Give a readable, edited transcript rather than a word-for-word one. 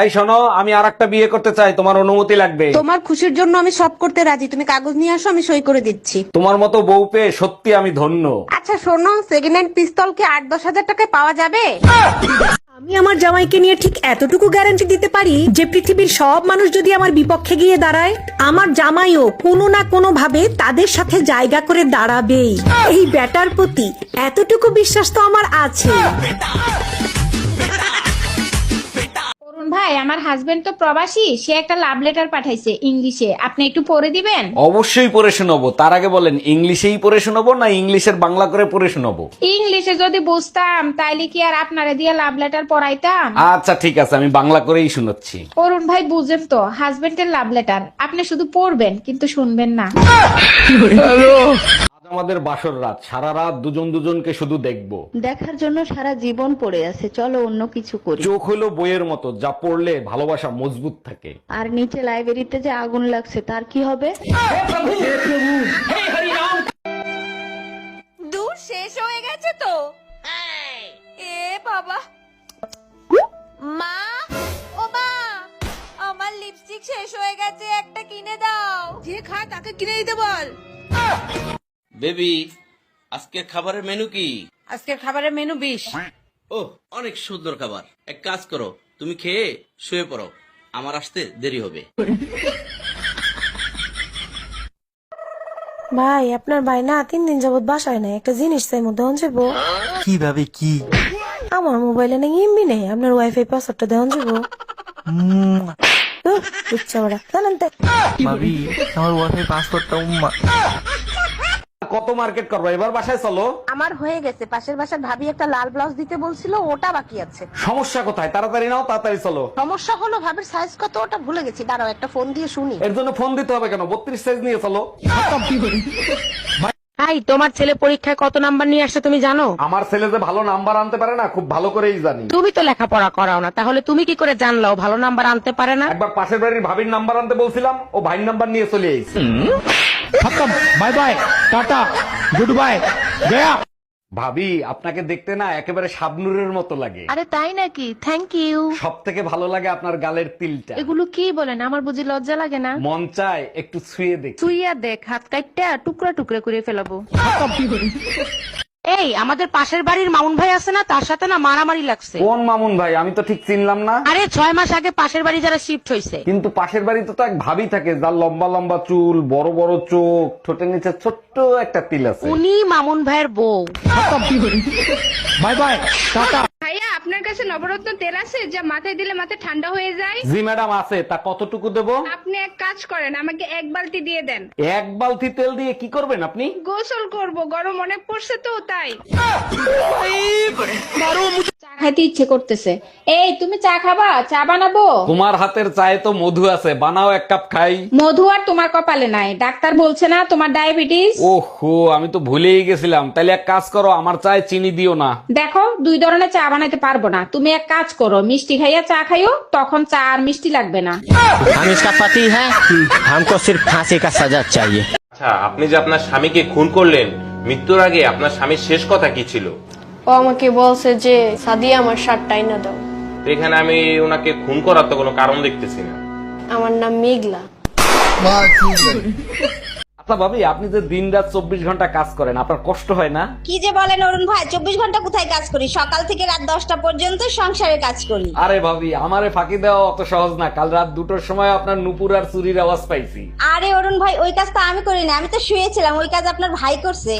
এই শোনো, আমি আরেকটা বিয়ে করতে চাই, তোমার অনুমতি লাগবে। তোমার খুশির জন্য আমি সব করতে রাজি, তুমি কাগজ নিয়ে আসো, আমি সই করে দিচ্ছি। তোমার মতো বউ পেয়ে সত্যি আমি ধন্য। আচ্ছা শোনো, সেকেন্ড হ্যান্ড পিস্তল কি 8-10 হাজার টাকায় পাওয়া যাবে? আমি আমার জামাইকে নিয়ে ঠিক এতটুকু গ্যারান্টি দিতে পারি যে পৃথিবীর সব মানুষ যদি আমার বিপক্ষে গিয়ে দাঁড়ায়, আমার জামাইও কোনো না কোনো ভাবে তাদের সাথে জায়গা করে দাঁড়াবেই। এই ব্যাটার প্রতি এতটুকু বিশ্বাস তো আমার আছে। অরুণ ভাই, আমার হাজবেন্ড তো প্রবাসী, সে একটা লাভ লেটার পাঠাইছে ইংলিশে, আপনি একটু পড়ে দিবেন? অবশ্যই পড়ে শোনাবো। তার আগে বলেন, ইংলিশেই পড়ে শোনাবো না ইংলিশের বাংলা করে পড়ে শোনাবো? ইংলিশে যদি বুঝতাম তাইলে কি আর আপনারে দিয়ে লাভ লেটার পড়াইতাম? আচ্ছা ঠিক আছে, আমি বাংলা করেই শোনাচ্ছি। অরুণ ভাই বুঝেন তো, হাজবেন্ডের লাভ লেটার, আপনি শুধু পড়বেন কিন্তু শুনবেন না। আজ আমাদের বাসর রাত, সারা রাত দুজন দুজনকে শুধু দেখবো। দেখার জন্য সারা জীবন পড়ে আছে, চলো অন্য কিছু করি। চোখ হলো বইয়ের মতো, যা পড়লে ভালোবাসা মজবুত থাকে। আর নিচে লাইব্রেরিতে যে আগুন লাগছে তার কি হবে? দুধ শেষ হয়ে গেছে তো। এ বাবা, মা, ও মা, আমার লিপস্টিক শেষ হয়ে গেছে, একটা কিনে দাও। যে খায় তাকে কিনে দিতে বল। বেবি, আজকের খাবারের মেনু কি? আজকের খাবারের মেনু 20। ও, অনেক সুন্দর খাবার। এক কাজ করো, তুমি খেয়ে শুয়ে পড়ো, আমার আসতে দেরি হবে। ভাই, আপনার ভাই না 3 দিন যাবত বাসায় নাই, একটা জিনিস চাই মধ্যে যাবো। কিভাবে কি? আমার মোবাইলে নাকি এমবি নেই, আপনার ওয়াইফাই পাসওয়ার্ডটা দেওয়া যাবো। ইচ্ছা ওরা জানেন তো। ভাবি, আমার ওয়াইফাই পাসওয়ার্ডটা উম্মা। কত মার্কেট করবো, এবার বাসায় চলো। আমার হয়ে গেছে, পাশের বাসার ভাবি একটা লাল ব্লাউজ দিতে বলছিল, ওটা বাকি আছে। সমস্যা কোথায়? তাড়াতাড়ি নাও, তাড়াতাড়ি চলো। সমস্যা হলো ভাবির সাইজ কত ওটা ভুলে গেছি, দাঁড়াও একটা ফোন দিয়ে শুনি। এর জন্য ফোন দিতে হবে কেন? 32 সাইজ নিয়ে চলো। ভাই, তোমার ছেলে পরীক্ষায় কত নাম্বার নিয়ে আসছে তুমি জানো? আমার ছেলে যে ভালো নাম্বার আনতে পারে না, খুব ভালো করেই জানি। তুমি তো লেখাপড়া করাও না, তাহলে তুমি কি করে জানলাও ভালো নাম্বার আনতে পারে না? একবার পাশের বাড়ির ভাবির নাম্বার আনতে বলছিলাম, ও ভাইয়ের নাম্বার নিয়ে চলে এসেছে। Bye bye, tata, good bye, Gaya. ভাবি, আপনাকে দেখতে না একেবারে শাবনুরের মতো লাগে। আরে তাই নাকি? Thank you. সব থেকে ভালো লাগে আপনার গালের তিলটা। এগুলো কি বলেন, আমার বুঝি লজ্জা লাগে না? মন চায় একটু ছুঁয়ে দেখ। তুইয়া দেখ, হাত কাটটা টুকরা টুকরা করে ফেলাবো। এই, আমাদের পাশের বাড়ির মামুন ভাই আছে না, তার সাথে না মারামারি লাগছে। কোন মামুন ভাই? আমি তো ঠিক চিনলাম না। আরে 6 মাস আগে পাশের বাড়ি যারা শিফট হয়েছে। কিন্তু পাশের বাড়িতে তো এক ভাবি থাকে, যার লম্বা লম্বা চুল, বড় বড় চোখ, ঠোঁটের নিচে ছোট্ট একটা তিল আছে। উনি মামুন ভাইয়ের বউ। Bye bye, tata. ভাইয়া, আপনার কাছে নবরত্ন তেল আছে যা মাথায় দিলে মাথা ঠান্ডা হয়ে যায়? জি ম্যাডাম আছে, তা কতটুকু দেবো? আপনি এক কাজ করেন, আমাকে 1 বালতি দিয়ে দেন। এক বালতি তেল দিয়ে কি করবেন আপনি? গোসল করব, গরম অনেক পড়ছে তো তাই। চা খাইতে ইচ্ছে করতেছে। এই, তুমি চা খাবা? চা বানাবো? তোমার হাতের চায়ে তো মধু আছে, বানাও এক কাপ খাই। মধু আর তোমার কপালে নাই, ডাক্তার বলছে না তোমার ডায়াবেটিস। ওহো, আমি তো ভুলেই গেছিলাম। তাইলে এক কাজ করো, আমার চায়ে চিনি দিও না। দেখো, 2 ধরনের চা বানাইতে পারবো না। তুমি এক কাজ করো, মিষ্টি খাইয়া চা খাইও, তখন চা আর মিষ্টি লাগবে না। हम इसका पति है, हमको सिर्फ फांसी का सजा चाहिए। আচ্ছা, আপনি যে আপনার স্বামীকে খুন করলেন, মৃত্যুর আগে আপনার স্বামীর শেষ কথা কি ছিল? ও আমাকে বলছে যে সাদিয়া আমার শার্টটা আইনা দাও। তো এখানে আমি ওনাকে খুন করার তো কোনো কারণ দেখতেছি না। আমার নাম মেঘলা। আচ্ছা ভাবি, আপনি যে দিন রাত 24 ঘন্টা কাজ করেন, আপনার কষ্ট হয় না? কি যে বলেন অরুণ ভাই, 24 ঘন্টা কোথায় কাজ করি? সকাল থেকে রাত 10টা পর্যন্ত সংসারে কাজ করি। আরে ভাবি, আমারে ফাঁকি দেওয়া অত সহজ না। কাল রাত 2টোর সময় আপনার নুপুর আর চুরির আওয়াজ পাইছি। আরে অরুণ ভাই, ওই কাজ তো আমি করিনি, আমি তো শুয়েছিলাম, ওই কাজ আপনার ভাই করছে।